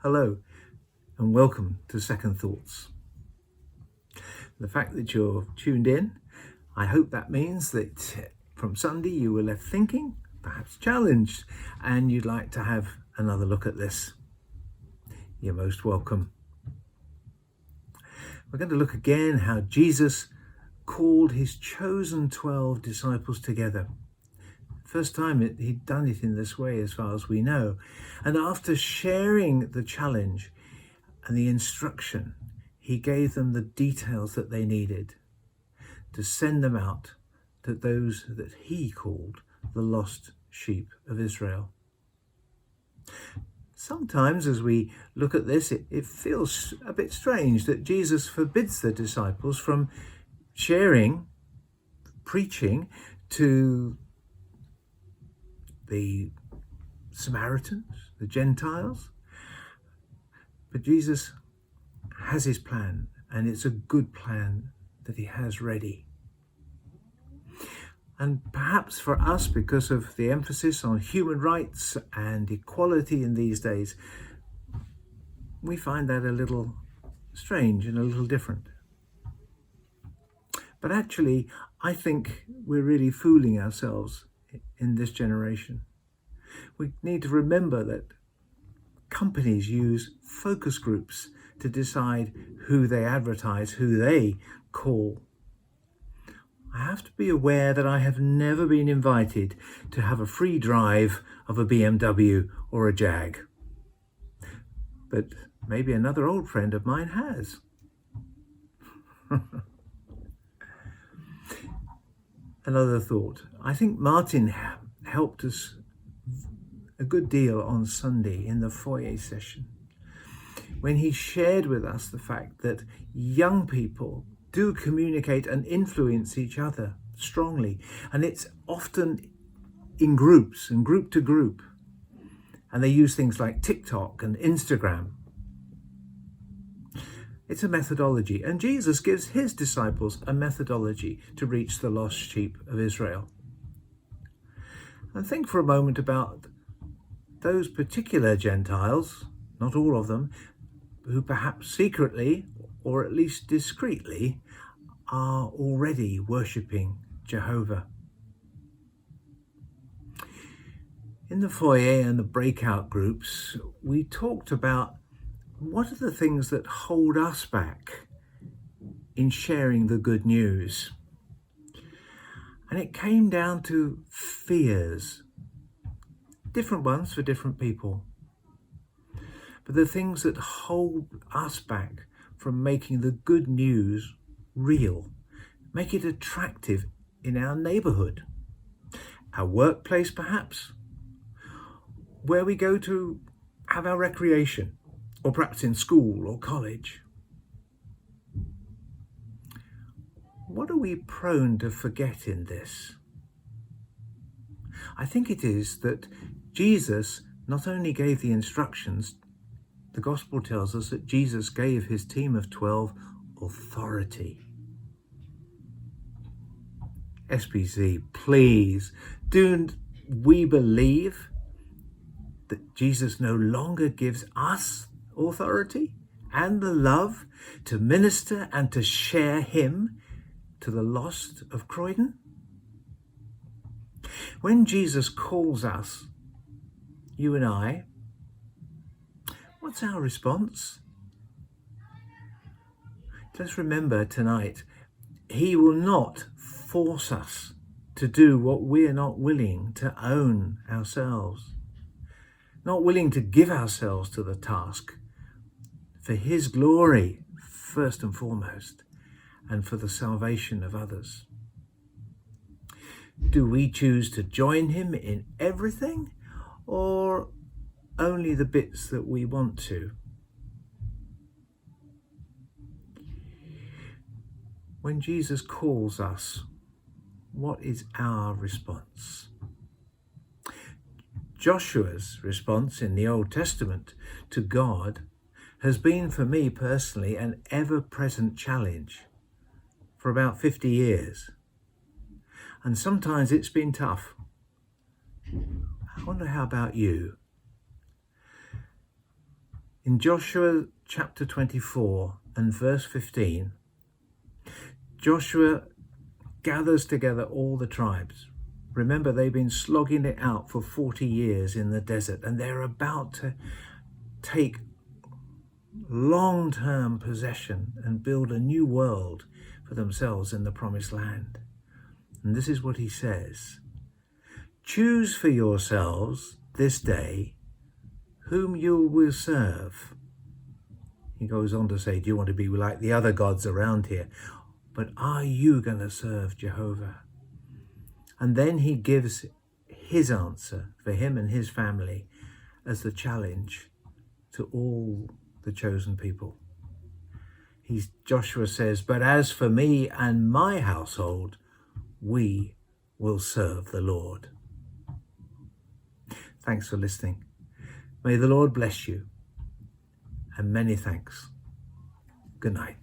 Hello and welcome to Second Thoughts. The fact that you're tuned in, I hope that means that from Sunday you were left thinking, perhaps challenged, and you'd like to have another look at this. You're most welcome. We're going to look again how Jesus called his chosen 12 disciples together. First time he'd done it in this way as far as we know. And after sharing the challenge and the instruction, he gave them the details that they needed to send them out to those that he called the lost sheep of Israel. Sometimes as we look at this, it feels a bit strange that Jesus forbids the disciples from sharing, preaching to the Samaritans, the Gentiles. But Jesus has his plan, and it's a good plan that he has ready. And perhaps for us, because of the emphasis on human rights and equality in these days, we find that a little strange and a little different. But actually, I think we're really fooling ourselves in this generation. We need to remember that companies use focus groups to decide who they advertise, who they call. I have to be aware that I have never been invited to have a free drive of a BMW or a Jag. But maybe another old friend of mine has. Another thought. I think Martin helped us a good deal on Sunday in the foyer session when he shared with us the fact that young people do communicate and influence each other strongly, and it's often in groups and group to group, and they use things like TikTok and Instagram. It's a methodology, and Jesus gives his disciples a methodology to reach the lost sheep of Israel. And think for a moment about those particular Gentiles, not all of them, who perhaps secretly or at least discreetly are already worshipping Jehovah. In the foyer and the breakout groups, we talked about what are the things that hold us back in sharing the good news. And it came down to fears, different ones for different people. But the things that hold us back from making the good news real, make it attractive in our neighborhood, our workplace perhaps, where we go to have our recreation, or perhaps in school or college. What are we prone to forget in this? I think it is that Jesus not only gave the instructions, the gospel tells us that Jesus gave his team of 12 authority. SPC, please, do we believe that Jesus no longer gives us authority and the love to minister and to share him to the lost of Croydon? When Jesus calls us, you and I, what's our response? Let's remember tonight, he will not force us to do what we're not willing to own ourselves, not willing to give ourselves to the task for his glory first and foremost, and for the salvation of others. Do we choose to join him in everything, or only the bits that we want to? When Jesus calls us, what is our response? Joshua's response in the Old Testament to God has been for me personally an ever-present challenge for about 50 years. And sometimes it's been tough. I wonder how about you? In Joshua chapter 24 and verse 15, Joshua gathers together all the tribes. Remember, they've been slogging it out for 40 years in the desert, and they're about to take long-term possession and build a new world for themselves in the promised land. And this is what he says: choose for yourselves this day whom you will serve. He goes on to say, do you want to be like the other gods around here? But are you going to serve Jehovah? And then he gives his answer for him and his family as the challenge to all the chosen people. Joshua says, but as for me and my household, we will serve the Lord. Thanks for listening. May the Lord bless you, and many thanks. Good night.